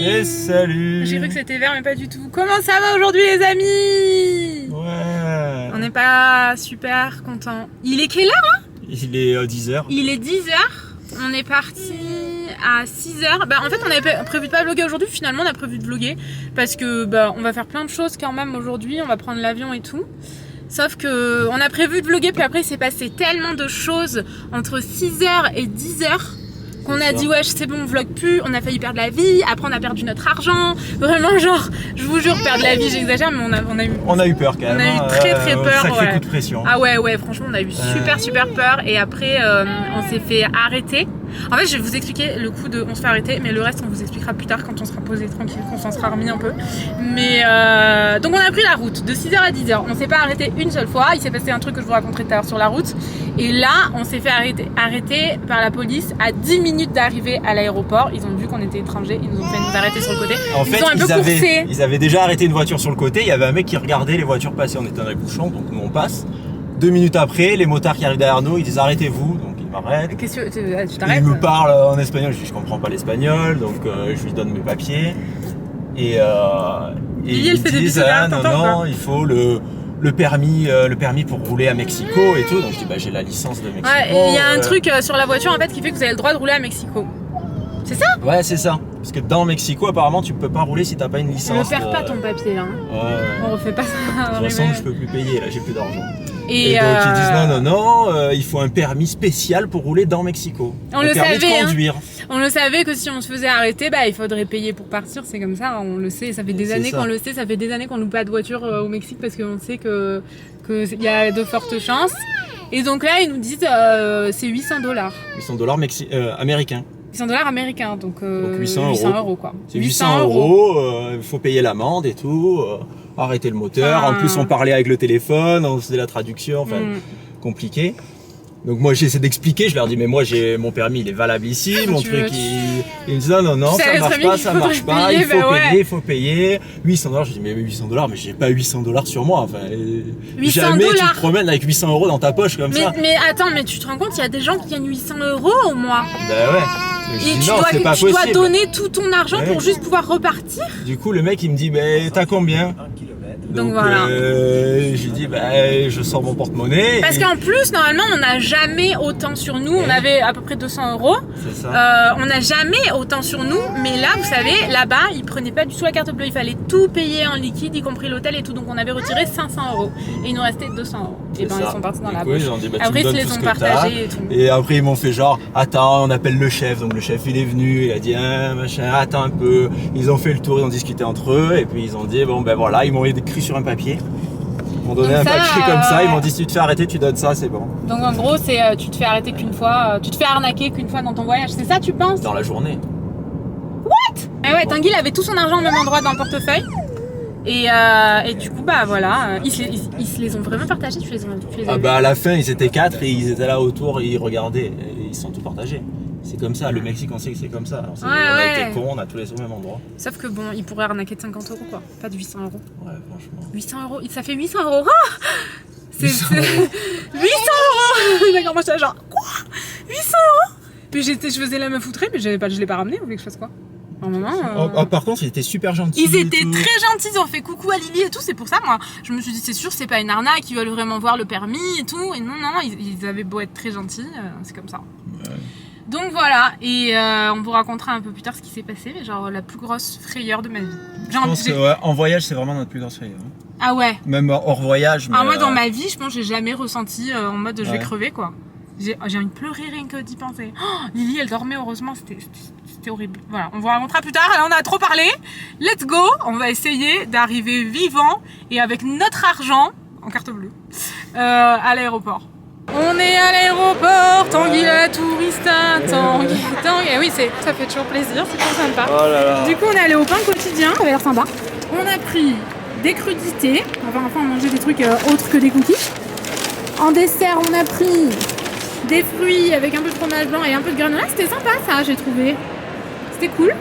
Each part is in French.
Et salut. J'ai cru que c'était vert mais pas du tout. Comment ça va aujourd'hui les amis? Ouais. On n'est pas super contents. Il est quelle heure hein? Il est 10h. Il est 10h. On est parti à 6h. Bah en fait on avait prévu de pas vlogger aujourd'hui. Finalement on a prévu de vlogger. Parce que bah on va faire plein de choses quand même aujourd'hui. On va prendre l'avion et tout. Sauf que on a prévu de vlogger, puis après il s'est passé tellement de choses entre 6h et 10h qu'on a dit ouais c'est bon on vlog plus, on a failli perdre la vie, après on a perdu notre argent, vraiment genre je vous jure perdre la vie j'exagère mais on a eu peur quand même. On a eu très peur. Sacré ouais. coup de pression. Ah ouais franchement on a eu super peur et après on s'est fait arrêter. En fait je vais vous expliquer le coup de on se fait arrêter mais le reste on vous expliquera plus tard quand on sera posé tranquille, qu'on s'en sera remis un peu. Mais donc on a pris la route de 6h à 10h, on s'est pas arrêté une seule fois, il s'est passé un truc que je vous raconterai tout à l'heure sur la route et là on s'est fait arrêter par la police à 10 minutes d'arriver à l'aéroport. Ils ont vu qu'on était étrangers, ils nous ont fait nous arrêter sur le côté. En fait, ont un peu coursé. Ils avaient déjà arrêté une voiture sur le côté, il y avait un mec qui regardait les voitures passer, on était dans les bouchons donc nous on passe. 2 minutes après, les motards qui arrivent derrière nous, ils disent arrêtez-vous, donc ils m'arrêtent. Qu'est-ce que tu t'arrêtes? Il me parle en espagnol, je dis je comprends pas l'espagnol, donc je lui donne mes papiers. Et ils disent non, il faut le permis pour rouler à Mexico et tout. Donc je dis bah j'ai la licence de Mexico. Ouais, et il y a un truc sur la voiture en fait qui fait que vous avez le droit de rouler à Mexico. C'est ça? Ouais, c'est ça. Parce que dans Mexico, apparemment, tu peux pas rouler si t'as pas une licence. Ne perds pas ton papier là. Ouais. On refait pas ça. De toute façon, je peux plus payer là, j'ai plus d'argent. Et donc ils disent non, il faut un permis spécial pour rouler dans Mexico. On le permis savait, de conduire. On le savait que si on se faisait arrêter, bah il faudrait payer pour partir, c'est comme ça, on le sait, ça fait des années qu'on le sait, ça fait des années qu'on loue pas de voiture au Mexique parce qu'on sait que il y a de fortes chances. Et donc là, ils nous disent c'est $800. $800 américains. $800 américains, donc 800 euros quoi. C'est 800 €, il faut payer l'amende et tout, arrêter le moteur. En plus, on parlait avec le téléphone, on faisait la traduction, enfin, compliqué. Donc moi j'essaie d'expliquer, je leur dis mais moi j'ai mon permis il est valable ici, mon truc ils me disent non ça marche pas, il faut payer 800 $. Je dis mais 800 $, mais j'ai pas 800 $ sur moi, enfin jamais tu te promènes avec 800 € dans ta poche comme ça. Mais attends, mais tu te rends compte il y a des gens qui gagnent 800 € au mois. Bah ouais. Et tu dois donner tout ton argent pour juste pouvoir repartir. Du coup le mec il me dit mais t'as combien? Donc voilà. J'ai dit je sors mon porte-monnaie. Parce qu'en plus normalement on n'a jamais autant sur nous. On avait à peu près 200 €. C'est ça. On n'a jamais autant sur nous. Mais là vous savez là-bas ils prenaient pas du tout la carte bleue. Il fallait tout payer en liquide y compris l'hôtel et tout. Donc on avait retiré 500 € et il nous restait 200 €. Et ben ils sont partis dans la poche. Ils ont dit, après ils se les ont partagés et tout. Et après ils m'ont fait genre attends on appelle le chef. Donc le chef il est venu, il a dit machin attends un peu. Ils ont fait le tour, ils ont discuté entre eux et puis ils ont dit bon ben voilà, ils m'ont écrit sur un papier. Ils m'ont donné un papier comme ça, ils m'ont dit si tu te fais arrêter tu donnes ça, c'est bon. Donc en gros c'est tu te fais arrêter qu'une fois, tu te fais arnaquer qu'une fois dans ton voyage, c'est ça tu penses? Dans la journée. What? Ah ouais, Tanguy il avait tout son argent au même endroit dans le portefeuille. Et du coup bah voilà, ils se les ont vraiment partagés, tu les as bah à la fin ils étaient 4 et ils étaient là autour et ils regardaient et ils se sont tout partagés. C'est comme ça, le Mexique on sait que c'est comme ça. On a été cons, on a tous les au même endroit. Sauf que bon, ils pourraient arnaquer de 50 € quoi, pas de 800 €. Ouais franchement. 800 €, ça fait 800 €. C'est 800 €. D'accord, moi j'étais genre quoi? 800 €? Puis je faisais la meuf outrée, mais je l'ai pas ramené, vous voulez que je fasse quoi? Par contre, ils étaient super gentils. Ils étaient très gentils, ils ont fait coucou à Lily et tout. C'est pour ça, moi, je me suis dit, c'est sûr, c'est pas une arnaque, ils veulent vraiment voir le permis et tout. Et non, ils avaient beau être très gentils, c'est comme ça. Ouais. Donc voilà, et on vous racontera un peu plus tard ce qui s'est passé, mais genre la plus grosse frayeur de ma vie. Je pense que en voyage, c'est vraiment notre plus grosse frayeur. Ah ouais? Même hors voyage. Mais moi, dans ma vie, je pense que j'ai jamais ressenti en mode je vais crever quoi. J'ai envie de pleurer rien que d'y penser. Oh, Lily, elle dormait, heureusement, c'était horrible. Voilà, on vous racontera plus tard. Là, on a trop parlé. Let's go. On va essayer d'arriver vivant et avec notre argent, en carte bleue, à l'aéroport. On est à l'aéroport, Tanguy la tourista, Tanguy. Et oui, ça fait toujours plaisir, c'est trop sympa. Oh là là. Du coup, on est allé au pain quotidien, ça avait l'air sympa. On a pris des crudités, enfin on mangeait des trucs autres que des cookies. En dessert, on a pris des fruits avec un peu de fromage blanc et un peu de granola. C'était sympa ça, j'ai trouvé. C'était cool.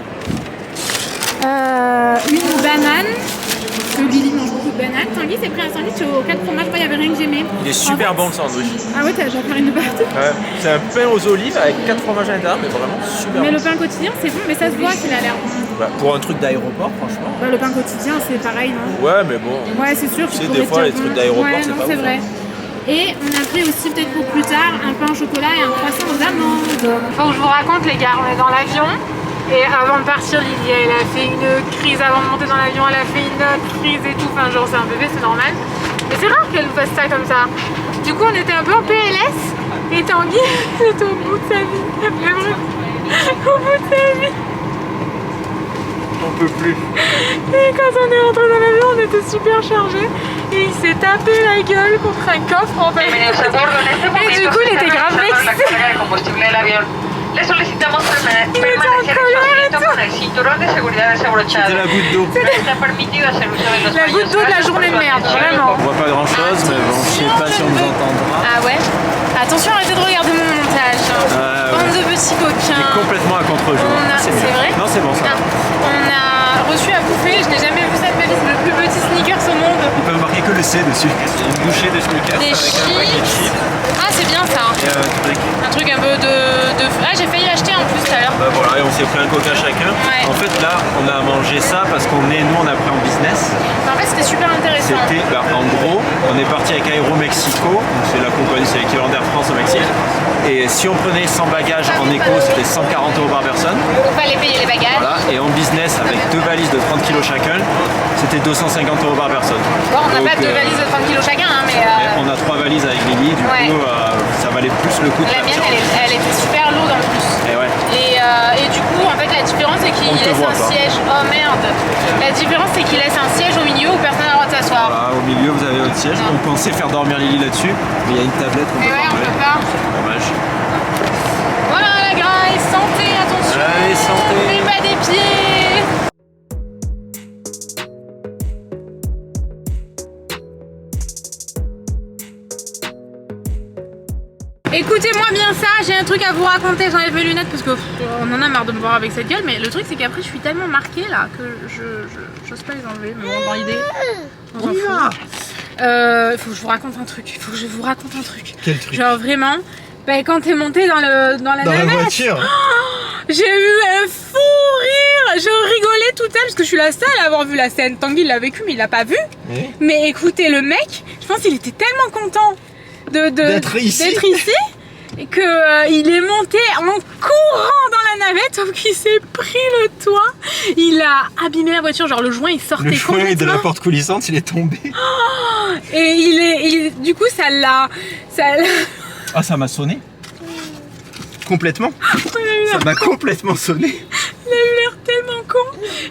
Une banane. Parce que Lily mange beaucoup de bananes. Tanguy s'est pris un sandwich aux 4 fromages, il n'y avait rien que j'aimais. Il est super bon le sandwich. Ah ouais, t'as déjà fait une partie. Ouais, c'est un pain aux olives avec 4 fromages à l'intérieur, mais vraiment super Mais bon. le pain quotidien, c'est bon, mais ça se voit qu'il a l'air bon. Bah, pour un truc d'aéroport, franchement. Bah, le pain quotidien, c'est pareil, non? Ouais, mais bon. Ouais, c'est sûr. Tu sais, des fois, les trucs d'aéroport, ouais, c'est non, pas c'est ouf. vrai. Et on a pris aussi, peut-être pour plus tard, un pain au chocolat et un croissant aux amandes. Faut que je vous raconte, les gars, on est dans l'avion. Et avant de partir, Lily, elle a fait une crise avant de monter dans l'avion, elle a fait une crise et tout. Enfin, genre, c'est un bébé, c'est normal. Mais c'est rare qu'elle nous fasse ça comme ça. Du coup, on était un peu en PLS. Et Tanguy, il était au bout de sa vie. Mais vraiment, au bout de sa vie. On peut plus. Et quand on est rentré dans l'avion, on était super chargés. Et il s'est tapé la gueule contre un coffre en fait. Et du coup, il était grave vexé. Le solicitamos permanecer en colère en sujeto con el cinturón de seguridad desabrochado. C'était la goutte d'eau. No está permitido hacer uso de los La baños goutte d'eau de la journée de merde, vraiment. On voit pas grand chose, mais bon, je sais pas si on nous entendra. Ah ouais. Attention, arrêtez de regarder mon montage. Ouais. Bande de petits coquins. Complètement à contre-jour. C'est mieux. vrai? Non, c'est bon ça. On a reçu à bouffer, je n'ai jamais vu ça de ma vie, c'est le plus petit sneakers au monde. Ils peuvent marquer que le C dessus. Il y a une bouchée de sneakers Des avec un paquet de chips. chips Ah, c'est bien ça. et Un truc un peu de... Ah, j'ai failli acheter en plus tout à l'heure. bah voilà, et on s'est pris un coca chacun. Ouais. En fait, là, on a mangé ça parce nous, on a pris en business. En fait, c'était super intéressant. C'était, en gros, on est parti avec Aéromexico, donc c'est la compagnie, c'est l'équivalent d'Air France au Mexique. Et si on prenait 100 bagages en éco, c'était 140 € par personne. Il fallait payer les bagages. Voilà. Et en business, avec 2 valises de 30 kg chacun, c'était 250 € par personne. Bon, on n'a Donc, pas 2 valises de 30 kilos chacun, hein, mais... on a 3 valises avec Lily, du Ouais. coup, ça valait plus le coup de La la mienne, viande. elle était super lourde en plus. Et ouais. Et du coup, en fait, la différence, c'est qu'il On te laisse voit un pas. siège. Oh merde! La différence, c'est qu'il laisse un siège au milieu où personne n'a le droit de s'asseoir. Voilà, au milieu, vous avez votre siège. On pensait faire dormir Lily là-dessus, mais il y a une tablette qu'on Mais peut ouais, pas on enlever. peut pas. Dommage. Voilà, la graille, santé, attention! Allez, santé. Fais pas des pieds! Écoutez-moi bien ça, j'ai un truc à vous raconter, j'enlève mes lunettes parce qu'on en a marre de me voir avec cette gueule, mais le truc c'est qu'après je suis tellement marquée là que j'ose pas les enlever, mais bon, dans l'idée, on s'en fout. Faut que je vous raconte un truc, Quel truc? Genre vraiment, bah, quand t'es monté dans la navette, voiture. j'ai eu un fou rire, je rigolais tout à l'heure parce que je suis la seule à avoir vu la scène. Tanguy l'a vécu mais il l'a pas vu. Oui. Mais écoutez, le mec, je pense qu'il était tellement content D'être ici. et que il est monté en courant dans la navette sauf qu'il s'est pris le toit. Il a abîmé la voiture, genre le joint il sortait Le joint de la complètement. porte coulissante, il est tombé. Et du coup ça l'a Ah, ça m'a sonné. Complètement. Ça m'a complètement sonné. il a eu l'air tellement con.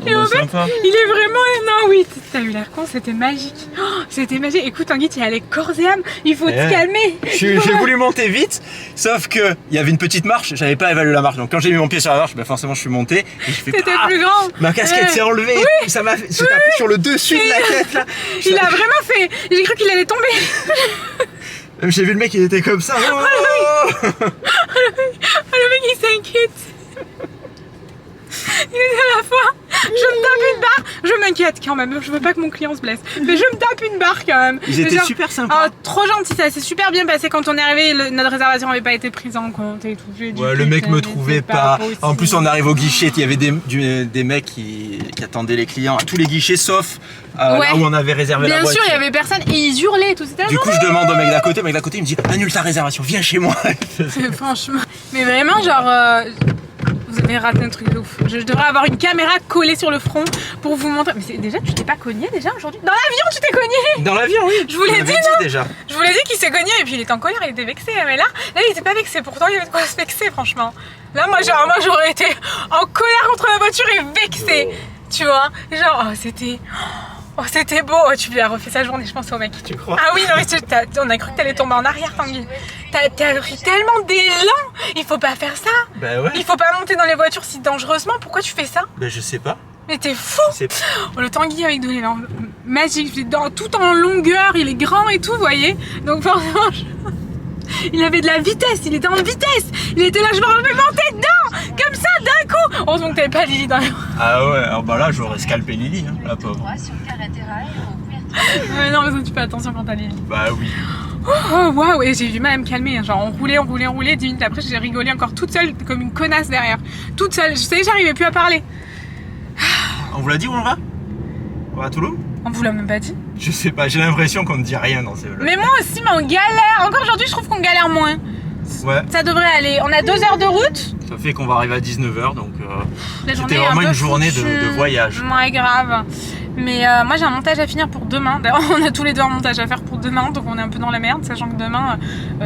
Et bah, en fait, sympa. il est vraiment... Non, oui, t'as eu l'air con, c'était magique. Oh, c'était magique. Écoute, Tanguy, tu es allé corps et âme. Il faut te calmer. J'ai voulu monter vite, sauf que il y avait une petite marche, j'avais pas évalué la marche. Donc quand j'ai mis mon pied sur la marche, bah forcément je suis monté. Et je fais T'étais ah, plus grand. ma casquette s'est enlevée. Oui. Ça m'a fait. J'ai tapé sur le dessus de la tête là. Il a vraiment fait... J'ai cru qu'il allait tomber. Même j'ai vu le mec, il était comme ça. Oh Le mec, il s'inquiète. Il est à la fois, je me tape une barre, je m'inquiète quand même, je veux pas que mon client se blesse, mais je me tape une barre quand même. Ils étaient Genre, super sympas. Oh, trop gentil, ça s'est super bien passé quand on est arrivé, notre réservation n'avait pas été prise en compte et tout. J'ai dit, Ouais, le mec putain, me mais trouvait c'est pas. possible. En plus, on arrive au guichet, il y avait des mecs qui attendaient les clients à tous les guichets sauf Ouais. là où on avait réservé la Bien voiture. sûr, il y avait personne et ils hurlaient tout, c'était Du coup, je demande au mec d'à côté, il me dit annule ta réservation, viens chez moi. franchement. Mais vraiment, genre, vous avez raté un truc de ouf. Je devrais avoir une caméra collée sur le front pour vous montrer. Mais déjà, tu t'es pas cogné déjà aujourd'hui? Dans l'avion, tu t'es cogné! Dans l'avion, oui. Je vous l'ai On dit, avait non déjà. Je vous l'ai dit qu'il s'est cogné et puis il était en colère, il était vexé. Mais là, il était pas vexé. Pourtant, il y avait de quoi se vexer, franchement. Là, moi, j'aurais été en colère contre la voiture et vexée. Tu vois? Genre, oh, c'était beau. Oh, tu lui as refait sa journée, je pense, au mec. Tu crois? Ah oui, non, mais on a cru que t'allais tomber en arrière, Tanguy. T'as pris tellement d'élan. Il faut pas faire ça. Bah ouais. Il faut pas monter dans les voitures si dangereusement. Pourquoi tu fais ça? Bah je sais pas. Mais t'es fou. C'est Oh, le Tanguy avec de l'élan, magique, tout en longueur, il est grand et tout, vous voyez. Donc forcément, Il avait de la vitesse, il était en vitesse. Il était là, je me remets monter dedans, comme ça, d'un coup. Heureusement que t'avais pas Lily dans les bras. Ah ouais, alors bah là j'aurais scalpé Lily, hein, la pauvre. Mais non, mais tu fais attention quand t'as Lily. Bah oui. Oh waouh, et j'ai du mal à me calmer. Genre on roulait. 10 minutes après, j'ai rigolé encore toute seule, comme une connasse derrière. Toute seule. Je savais que j'arrivais plus à parler. On vous l'a dit où on va? On va à Toulouse? On vous l'a même pas dit. Je sais pas, j'ai l'impression qu'on ne dit rien dans ces vlogs. Mais moi aussi, mais on galère. Encore aujourd'hui, je trouve qu'on galère moins. Ouais. Ça devrait aller. On a 2 heures de route. Ça fait qu'on va arriver à 19h, donc La journée c'était est vraiment un peu une journée foutue. de voyage. Ouais, grave. Mais moi j'ai un montage à finir pour demain. D'ailleurs, on a tous les deux un montage à faire pour demain, donc on est un peu dans la merde, sachant que demain,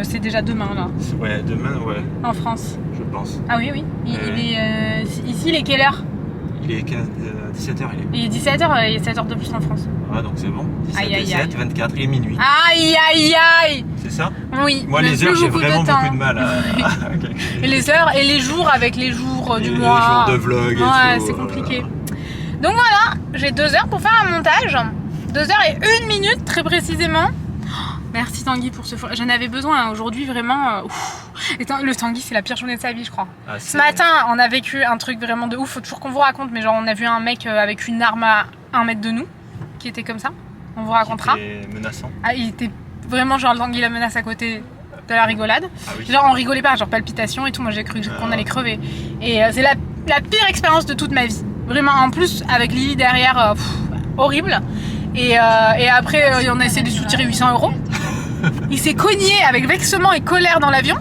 c'est déjà demain là, Ouais, demain, ouais, en France. je pense. Ah oui, oui. Il est, ici, il est quelle heure? Il est 17h, Il est 17h, il est 7h de plus en France. Ah, donc c'est bon. 17, Aïe, aïe, 17, aïe. 24, il est minuit. Aïe, aïe, aïe. C'est ça? Oui. Moi, il les me heures, faut j'ai vraiment temps. beaucoup de mal à calculer. Et les heures et les jours avec les jours du Et mois. les jours de vlog et ouais, tout, c'est compliqué. Donc voilà, j'ai 2 heures pour faire un montage. 2 heures et 1 minute très précisément. Oh, merci Tanguy pour ce... J'en avais besoin hein. Aujourd'hui vraiment... Et le Tanguy c'est la pire journée de sa vie je crois. Ah, ce matin on a vécu un truc vraiment de ouf. Faut toujours qu'on vous raconte. Mais genre on a vu un mec avec une arme à 1 mètre de nous. Qui était comme ça. On vous racontera. C'était menaçant. Ah, il était vraiment genre le Tanguy la menace à côté de la rigolade. Ah oui. Genre on rigolait pas. Genre palpitations et tout. Moi j'ai cru qu'on allait crever. Et c'est la pire expérience de toute ma vie. Vraiment en plus avec Lily derrière. Horrible. Et après, on a essayé de lui soutirer 800 €. Il s'est cogné avec vexement et colère dans l'avion.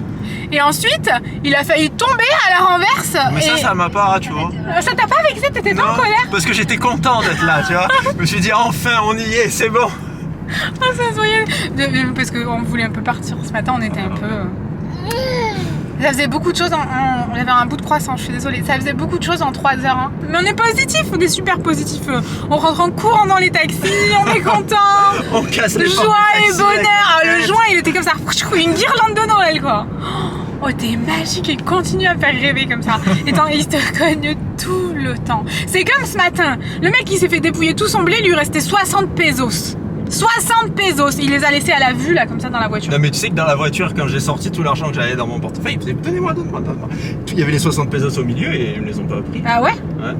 Et ensuite, il a failli tomber à la renverse. Mais et... ça m'a pas, tu vois. Ça t'a pas vexé? T'étais pas en Non, colère? parce que j'étais content d'être là, tu vois. Je me suis dit, enfin, on y est, c'est bon. Ah, ça se voyait. Parce qu'on voulait un peu partir ce matin, on était un peu... Ça faisait beaucoup de choses, on avait un bout de croissant, je suis désolée. Ça faisait beaucoup de choses en 3 heures. Hein. Mais on est positif, on est super positif. On rentre en courant dans les taxis, on est content. On casse les portes Joie des et taxis, bonheur. avec- Le joint, il était comme ça, une guirlande de Noël quoi. Oh, t'es magique et continue à me faire rêver comme ça. Et il te cogne tout le temps. C'est comme ce matin, le mec il s'est fait dépouiller tout son blé, il lui restait 60 pesos. 60 pesos, il les a laissés à la vue là comme ça dans la voiture. Non mais tu sais que dans la voiture quand j'ai sorti tout l'argent que j'avais dans mon portefeuille, ils faisaient donne-moi. Il y avait les 60 pesos au milieu et ils me les ont pas pris. Ah ouais? Ouais,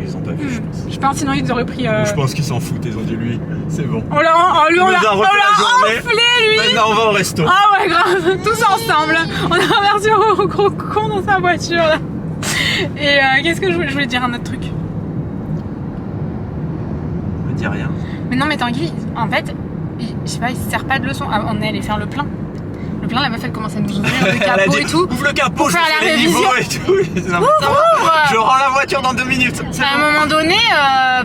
ils ont pas vu je pense. Je pense sinon ils auraient pris... Je pense qu'ils s'en foutent, ils ont dit lui, c'est bon. On l'a nous a refait la journée. enflé lui. Maintenant on va au resto. Ah ouais grave, tous ensemble. On a renversé au gros con dans sa voiture là. Et qu'est-ce que je voulais dire un autre truc? Je me dis rien. Mais non mais Tanguy, en fait, je sais pas, il se sert pas de leçon. Ah, on est allé faire le plein. Le plein, la meuf elle commence à nous ouvrir le Elle a capot dit, et tout. ouvre le capot, Pour je faire fais la les niveaux révision. et tout. Non, mais ça va, Ouvre. je rends la voiture dans 2 minutes. C'est À un bon. moment donné,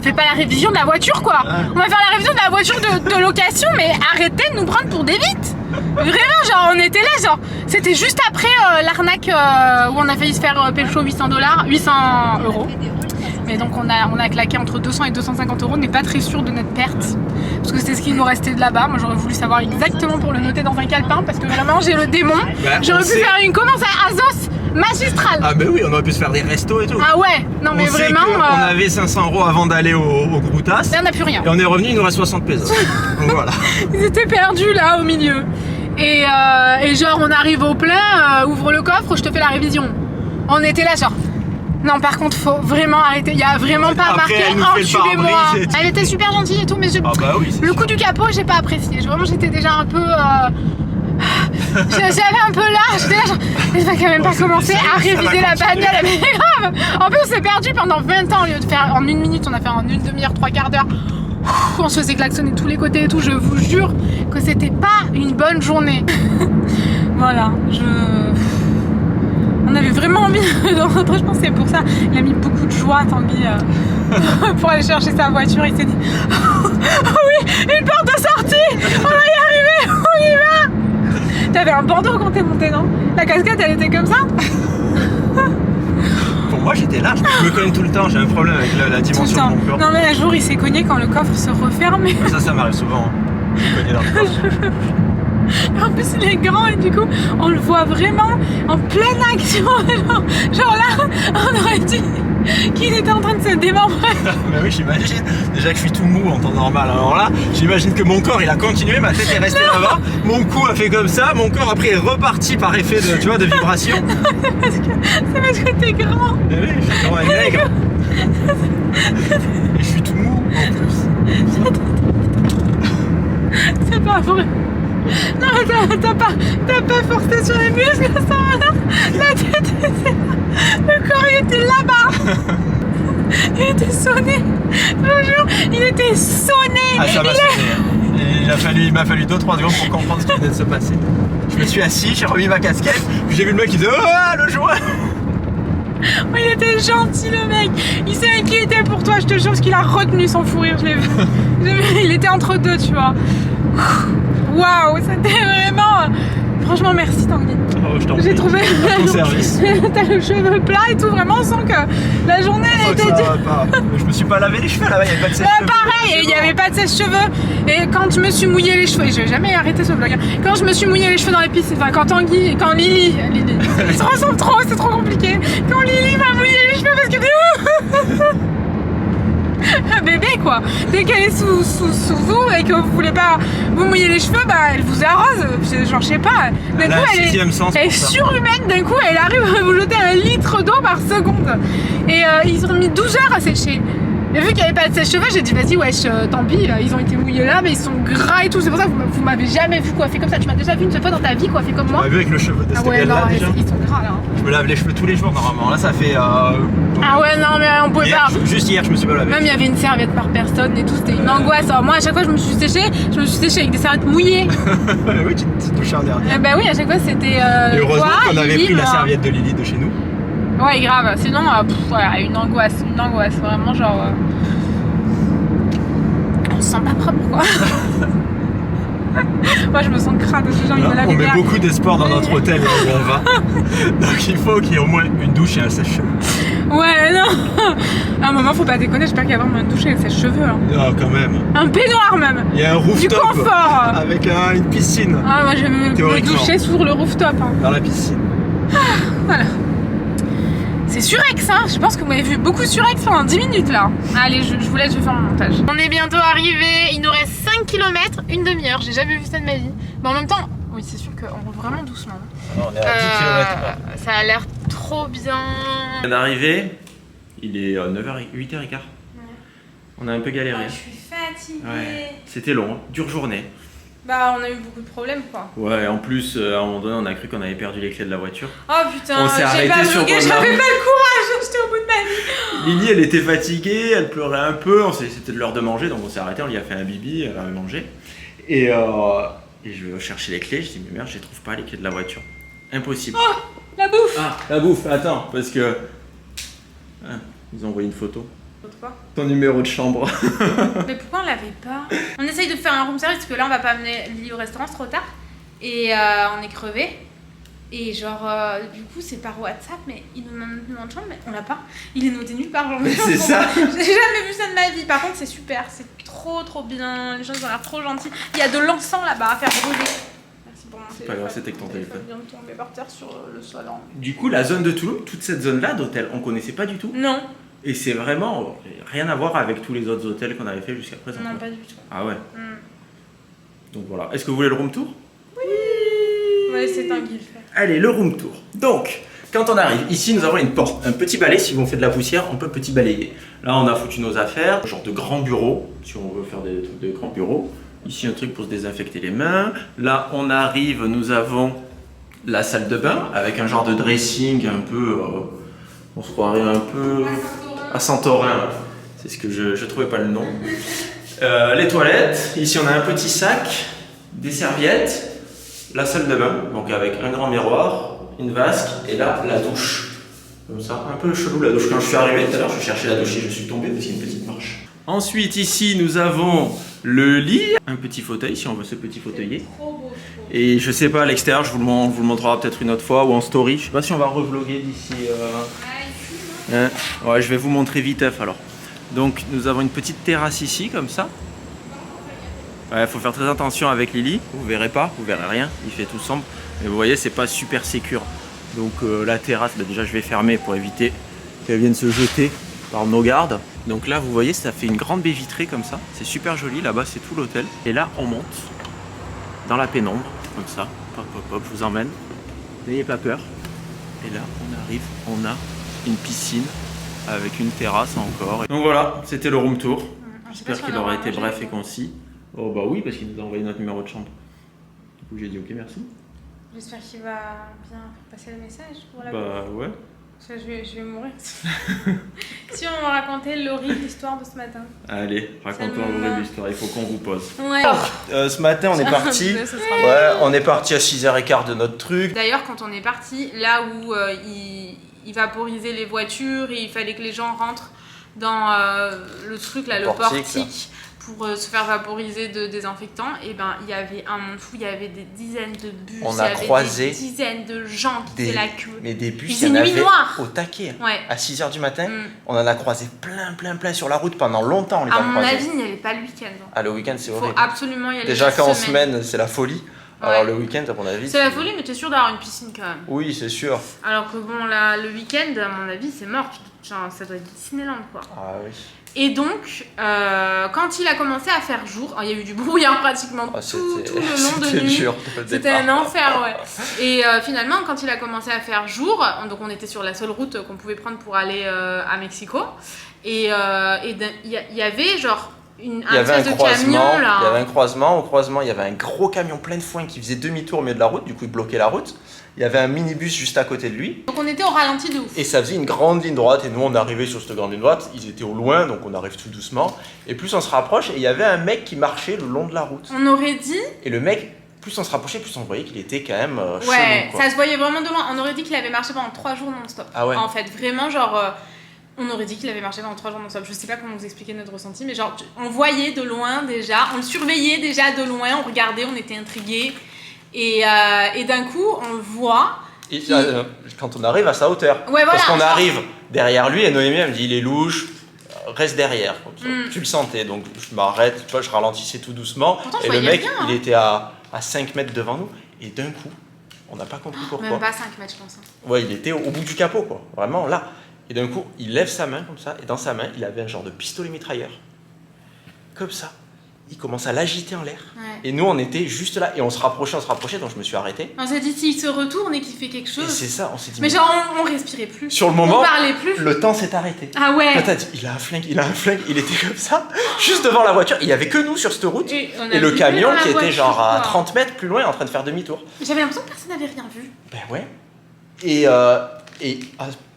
fais pas la révision de la voiture quoi. On va faire la révision de la voiture de location, mais arrêtez de nous prendre pour des vites. Vraiment, genre on était là, genre c'était juste après l'arnaque où on a failli se faire pécho 800 €. Mais donc on a claqué entre 200 et 250 €, on n'est pas très sûr de notre perte. Parce que c'est ce qui nous restait de là-bas. Moi j'aurais voulu savoir exactement pour le noter dans un calepin parce que vraiment j'ai le démon. Bah, J'aurais on pu sait. faire une commande à Azos magistrale. Ah mais oui, on aurait pu se faire des restos et tout. Ah ouais, non mais on sait vraiment. qu'on avait 500 € avant d'aller au Groutas. Là on n'a plus rien. Et on est revenu, il nous reste 60 pesos. Donc voilà. Ils étaient perdus là au milieu. Et genre on arrive au plein, ouvre le coffre, je te fais la révision. On était là genre. Non par contre faut vraiment arrêter, il y a vraiment pas Après, marqué elle nous fait le enculez-moi. pare-brise et tout. Elle était super gentille et tout mais Ah bah oui, c'est le sûr. coup du capot j'ai pas apprécié. Vraiment j'étais déjà un peu j'avais un peu là, j'étais là genre mais ça va quand même pas commencer à réviser la bagnole. Mais grave. En plus on s'est perdu pendant 20 ans au lieu de faire en 1 minute, on a fait en 1 demi-heure, 3/4 d'heure. On se faisait klaxonner de tous les côtés et tout, je vous jure que c'était pas une bonne journée. Voilà, on avait vraiment envie de rentrer, je pense que c'est pour ça. Il a mis beaucoup de joie, Tanguy, pour aller chercher sa voiture. Il s'est dit oh oui, une porte de sortie, on va y arriver, on y va. T'avais un bandeau quand t'es monté, non? La casquette, elle était comme ça? Pour moi, j'étais là, je me cogne tout le temps, j'ai un problème avec la Tout le dimension temps. de mon corps. Non mais un jour, il s'est cogné quand le coffre se refermait. Ça m'arrive souvent. Je me cogne dans le corps. En plus il est grand et du coup on le voit vraiment en pleine action. Genre là on aurait dit qu'il était en train de se démembrer. Bah oui, j'imagine. Déjà que je suis tout mou en temps normal. Alors là, j'imagine que mon corps il a continué, ma tête est restée là-bas, mon cou a fait comme ça, mon corps après est reparti par effet de, tu vois, de vibration. C'est parce que t'es grand. Et oui, je suis comme un nègre. Et je suis tout mou en plus. C'est pas vrai. Non, t'as pas forcé sur les muscles, ça va. La tête était là. Le corps il était là-bas. Il était sonné. Je vous jure, il était sonné. Ah, ça m'a sonné. Hein. Et il m'a fallu 2-3 secondes pour comprendre ce qui venait de se passer. Je me suis assis, j'ai remis ma casquette, puis j'ai vu le mec qui disait oh le joint. Oh, il était gentil le mec. Il s'est inquiété pour toi, je te jure, parce qu'il a retenu son fou rire. Je l'ai vu. Il était entre deux, tu vois. Waouh, c'était vraiment. Franchement, merci Tanguy. Oh, je t'en J'ai prie. trouvé. À ton service. T'as le cheveu plat et tout, vraiment, on sent que la journée elle était Ça dure. va pas. Je me suis pas lavé les cheveux là-bas, il n'y avait pas de sèche-cheveux. Pareil, il n'y avait pas de sèche-cheveux. Et quand je me suis mouillé les cheveux, et je vais jamais arrêter ce vlog, hein. Quand je me suis mouillé les cheveux dans les piscines, enfin quand Tanguy, quand Lily, ils se ressemblent trop, c'est trop compliqué. Quand Lily m'a mouillé les cheveux parce que un bébé quoi. Dès qu'elle est sous vous et que vous voulez pas vous mouiller les cheveux, bah elle vous arrose. Genre je sais pas. D'un coup elle est surhumaine. D'un coup elle arrive à vous jeter 1 litre d'eau par seconde. Et ils ont mis 12 heures à sécher. Et vu qu'il n'y avait pas de sèche-cheveux, j'ai dit vas-y wesh, tant pis, ils ont été mouillés là, mais ils sont gras et tout. C'est pour ça que vous m'avez jamais vu coiffer comme ça. Tu m'as déjà vu une seule fois dans ta vie coiffer comme moi? Tu m'as vu avec le cheveu de Ah ouais, non, là déjà. ils sont gras là. Je me lave les cheveux tous les jours normalement. Là ça fait. Ah ouais, non, mais on pouvait pas. Juste hier, je me suis pas lavé. Même il y avait une serviette par personne et tout, c'était une angoisse. Alors, moi à chaque fois je me suis séchée avec des serviettes mouillées. Oui, tu touches un dernier. Bah oui, à chaque fois c'était. Et heureusement toi, qu'on avait Lily, pris la moi. serviette de Lily de chez nous. Ouais, grave. Sinon, voilà, une angoisse. Vraiment genre. On se sent pas propre quoi. Moi je me sens crade, j'ai envie de me laver. On met beaucoup d'espoir dans notre hôtel où on va. Donc il faut qu'il y ait au moins une douche et un sèche-cheveux. Ouais, non. À un moment, faut pas déconner, j'espère qu'il y a vraiment une douche avec sèche-cheveux. Hein. Ah, quand même. Un peignoir même. Il y a un rooftop. Du confort. Avec une piscine. Ah, moi je vais me Théoriquement. doucher sur le rooftop. Hein. Dans la piscine. Voilà. C'est Surex, hein. Je pense que vous m'avez vu beaucoup Surex pendant 10 minutes là. Allez, je vous laisse, je vais faire mon montage. On est bientôt arrivé. Il nous reste 5 km, une demi-heure. J'ai jamais vu ça de ma vie. Mais en même temps, oui, c'est sûr qu'on roule vraiment doucement. Non, on est à 10 km. Ça a l'air trop bien. On est arrivé. Il est 9h, 8h15. Ouais. On a un peu galéré. Je suis fatiguée. Ouais. C'était long, hein. Dure journée. Bah, on a eu beaucoup de problèmes quoi. Ouais, en plus, à un moment donné, on a cru qu'on avait perdu les clés de la voiture. Oh putain, On s'est arrêté pas sur vlogué, Bonne j'avais Marie. pas le courage, j'étais au bout de ma vie. Lily, elle était fatiguée, elle pleurait un peu. C'était l'heure de manger, donc on s'est arrêté, on lui a fait un bibi, elle avait mangé. Et je vais chercher les clés, je dis mais merde, je trouve pas les clés de la voiture. Impossible. Oh, la bouffe. Ah, la bouffe, attends, parce que... Ah, ils ont envoyé une photo. Quoi? Ton numéro de chambre. Mais pourquoi on l'avait pas? On essaye de faire un room service parce que là on va pas amener Lily au restaurant, c'est trop tard. Et on est crevé. Et genre, du coup c'est par WhatsApp, mais il nous demande le numéro de chambre, mais on l'a pas. Il est noté nulle part, genre. C'est ça. J'ai jamais vu ça de ma vie. Par contre c'est super, c'est trop bien. Les gens ils ont l'air trop gentils. Il y a de l'encens là-bas à faire brûler. Merci pour mon téléphone. Pas grave, c'était que ton téléphone. vient de tomber par terre sur le sol. Du coup, la zone de Toulouse, toute cette zone-là d'hôtel, on connaissait pas du tout. Non. Et c'est vraiment rien à voir avec tous les autres hôtels qu'on avait fait jusqu'à présent. Non, quoi. pas du tout. Ah ouais. Donc voilà. Est-ce que vous voulez le room tour? On va laisser Tanguy le faire. Allez, le room tour. Donc, quand on arrive, ici nous avons une porte, un petit balai. Si on fait de la poussière, on peut petit balayer. Là, on a foutu nos affaires, genre de grands bureaux, si on veut faire des trucs de grands bureaux. Ici, un truc pour se désinfecter les mains. Là, on arrive, nous avons la salle de bain avec un genre de dressing un peu. On se croirait un peu à Santorin. C'est ce que je trouvais pas le nom. Les toilettes. Ici, on a un petit sac, des serviettes. La salle de bain, donc avec un grand miroir, une vasque, et là, la douche. Comme ça, un peu chelou la douche. Quand je suis arrivé tout à l'heure, je cherchais la douche et je suis tombé parce qu'il y a une petite marche. Ensuite, ici, nous avons le lit, un petit fauteuil, si on veut se petit fauteuiller. Et je sais pas, à l'extérieur, je vous le montrera peut-être une autre fois, ou en story. Je sais pas si on va revlogger d'ici... Hein, ouais, je vais vous montrer viteuf alors. Donc, nous avons une petite terrasse ici, comme ça. Ouais, faut faire très attention avec Lily, vous verrez pas, vous verrez rien, il fait tout sombre. Mais vous voyez, c'est pas super sécure. Donc la terrasse, bah, déjà je vais fermer pour éviter qu'elles viennent se jeter par nos gardes. Donc là, vous voyez, ça fait une grande baie vitrée comme ça. C'est super joli. Là-bas, c'est tout l'hôtel. Et là, on monte dans la pénombre, comme ça. Hop, hop, hop, je vous emmène. N'ayez pas peur. Et là, on arrive, on a une piscine avec une terrasse encore. Donc voilà, c'était le room tour. J'espère qu'il aura été bref et concis. Oh bah oui, parce qu'il nous a envoyé notre numéro de chambre. Du coup, j'ai dit ok, merci. J'espère qu'il va bien passer le message pour la Bah ouais. Parce que je vais mourir. Si on va raconter l'horrible histoire de ce matin. Allez, racontons l'horrible histoire, il faut qu'on vous pose. Ouais. Ce matin, on est parti. Ouais, on est parti à 6h15 de notre truc. D'ailleurs, quand on est parti, là où il vaporisait les voitures et il fallait que les gens rentrent dans le truc là, le portique pour se faire vaporiser de désinfectants, et ben il y avait un monde fou, il y avait des dizaines de bus, on a croisé des dizaines de gens qui faisaient la queue. Mais des bus, il y en avait au taquet. Ouais. À 6h du matin, on en a croisé plein sur la route pendant longtemps. On les à a mon croisés. avis, il n'y avait pas le week-end. Ah, le week-end, c'est horrible. Faut absolument y aller. Déjà qu'en semaine, c'est la folie. Ouais. Alors le week-end, à mon avis... C'est la folie, mais t'es sûr d'avoir une piscine quand même. Oui, c'est sûr. Alors que bon, là, le week-end, à mon avis, c'est mort. Genre, ça doit être Disneyland, quoi. Ah oui. Et donc, quand il a commencé à faire jour, il y a eu du brouillard pratiquement tout le long de nuit. C'était un enfer, ouais. Et finalement, quand il a commencé à faire jour, donc on était sur la seule route qu'on pouvait prendre pour aller à Mexico, et il y avait genre un espèce de camion là. Il y avait un croisement. Au croisement, il y avait un gros camion plein de foin qui faisait demi-tour au milieu de la route. Du coup, il bloquait la route. Il y avait un minibus juste à côté de lui. Donc on était au ralenti de ouf. Et ça faisait une grande ligne droite. Et nous, on arrivait sur cette grande ligne droite. Ils étaient au loin, donc on arrive tout doucement. Et plus on se rapproche, et il y avait un mec qui marchait le long de la route. On aurait dit... Et le mec, plus on se rapprochait, plus on voyait qu'il était quand même chelou, ouais, quoi. ça se voyait vraiment de loin. On aurait dit qu'il avait marché pendant 3 jours non-stop. Ah ouais. En fait, vraiment genre... on aurait dit qu'il avait marché pendant 3 jours non-stop. Je sais pas comment vous expliquer notre ressenti, mais genre, on voyait de loin déjà, on le surveillait déjà de loin, on regardait, on était intrigués. Et d'un coup, on le voit. Et, quand on arrive à sa hauteur. Ouais, voilà, parce qu'on genre... arrive derrière lui, et Noémie, elle me dit, il est louche, reste derrière. Comme ça. Tu le sentais, donc je m'arrête, tu vois, je ralentissais tout doucement. Pourtant, et le mec, bien, il était à 5 mètres devant nous, et d'un coup, on n'a pas compris pourquoi. Même pas 5 mètres, je pense. Ouais, il était au bout du capot, quoi. Vraiment, là. Et d'un coup, il lève sa main comme ça, et dans sa main, il avait un genre de pistolet mitrailleur. Comme ça. Il commence à l'agiter en l'air. Ouais. Et nous, on était juste là, et on se rapprochait, donc je me suis arrêté. On s'est dit, s'il se retourne et qu'il fait quelque chose... Et c'est ça, on s'est dit... Mais genre, on respirait plus. Sur le moment, on parlait plus. Le temps s'est arrêté. Ah ouais. Là, t'as dit, il a un flingue, il était comme ça, juste devant la voiture. Il y avait que nous sur cette route, et le camion qui était genre à 30 mètres plus loin, en train de faire demi-tour. J'avais l'impression que personne n'avait rien vu. Ben ouais. Et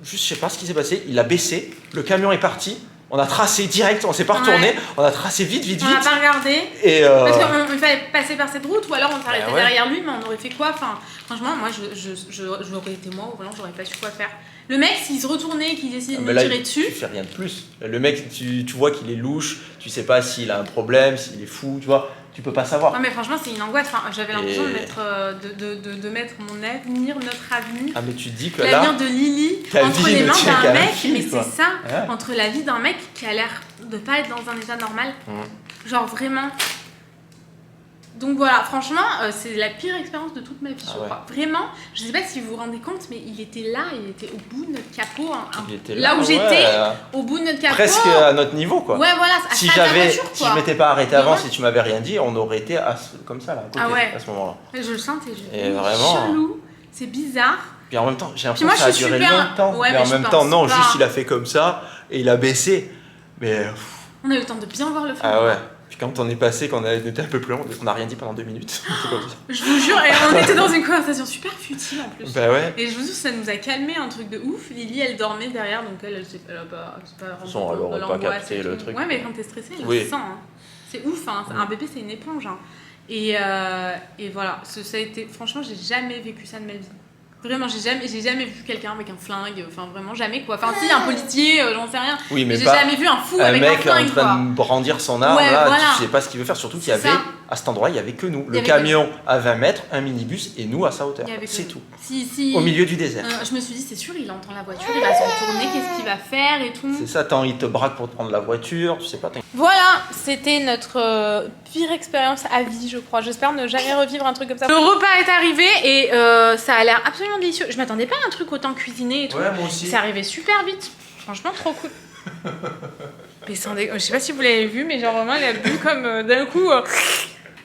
juste, je sais pas ce qui s'est passé, il a baissé, le camion est parti, on a tracé direct, on s'est pas retourné, on a tracé vite. On n'a pas regardé. Et parce qu'il fallait passer par cette route, ou alors on s'arrêtait derrière lui, mais on aurait fait quoi? Enfin, franchement, moi, j'aurais été moi, ou alors j'aurais pas su quoi faire. Le mec, s'il se retournait, qu'il essayait de nous tirer dessus... Tu fais rien de plus. Le mec, tu vois qu'il est louche, tu sais pas s'il a un problème, s'il est fou, tu vois, tu peux pas savoir. Non mais franchement, c'est une angoisse. Enfin, j'avais l'impression de mettre mon avenir, notre avenir... Ah mais tu dis que l'avenir de Lily entre les mains d'un mec, mais c'est ça, entre la vie d'un mec qui a l'air de pas être dans un état normal. Genre vraiment... Donc voilà, franchement, c'est la pire expérience de toute ma vie, je crois. Vraiment, je sais pas si vous vous rendez compte, mais il était là, il était au bout de notre capot. Là où j'étais, au bout de notre capot. Presque à notre niveau, quoi. Ouais, voilà, si je m'étais pas arrêté avant, si tu m'avais rien dit, on aurait été comme ça, là, à côté, à ce moment-là. Je le sentais, et vraiment, chelou, c'est bizarre. Puis en même temps, j'ai l'impression que ça a duré longtemps. Ouais, mais en même temps, non, juste il a fait comme ça, et il a baissé. Mais. On a eu le temps de bien voir le fond. Ah ouais. Puis quand on est passé, quand on était un peu plus long, on n'a rien dit pendant 2 minutes. Je vous jure, et on était dans une conversation super futile en plus. Bah ouais. Et je vous jure, ça nous a calmé un truc de ouf. Lily, elle dormait derrière, donc elle a pas capté le truc. Ouais, mais quand t'es stressée, elle le sent. Hein. C'est ouf, hein. Un bébé, c'est une éponge. Hein. Et voilà, ça a été. Franchement, j'ai jamais vécu ça de ma vie. Vraiment, j'ai jamais vu quelqu'un avec un flingue, enfin vraiment jamais quoi. Enfin si, un policier, j'en sais rien. Oui, mais j'ai jamais vu un fou avec un flingue. Un mec en train de brandir son arme, là, voilà. Tu sais pas ce qu'il veut faire. Surtout qu'il y avait, à cet endroit, il y avait que nous. Le camion à 20 mètres, un minibus et nous à sa hauteur. C'est tout. Au milieu du désert. Je me suis dit, c'est sûr, il entend la voiture, il va se retourner, qu'est-ce qu'il va faire et tout. C'est ça, il te braque pour te prendre la voiture, tu sais pas. Voilà, c'était notre pire expérience à vie, je crois. J'espère ne jamais revivre un truc comme ça. Le repas est arrivé et ça a l'air absolument délicieux. Je m'attendais pas à un truc autant cuisiné et tout. Ouais, moi aussi. C'est arrivé super vite. Franchement, trop cool. Mais je sais pas si vous l'avez vu, mais genre vraiment, elle a bu comme d'un coup.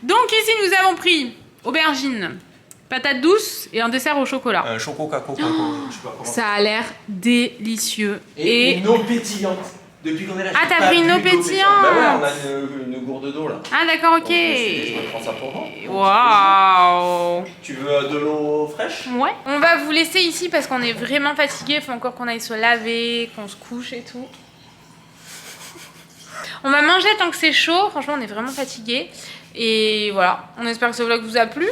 Donc ici, nous avons pris aubergine, patate douce et un dessert au chocolat. Un choco caco, je sais pas comment. Ça a l'air délicieux. Et une eau pétillante. Depuis qu'on est là, Ah, j'ai t'as pas pris une bu eau d'eau pétillante. pétillante. Bah ouais, on a une gourde d'eau là. Ah d'accord, ok. Donc, je me prends ça pour moi. Waouh. Tu veux de l'eau fraîche? Ouais. On va vous laisser ici parce qu'on est vraiment fatigué. Il faut encore qu'on aille se laver, qu'on se couche et tout. On va manger tant que c'est chaud. Franchement, on est vraiment fatigué. Et voilà. On espère que ce vlog vous a plu.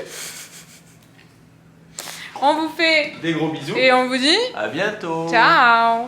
On vous fait Des gros bisous. et on vous dit À bientôt. ciao.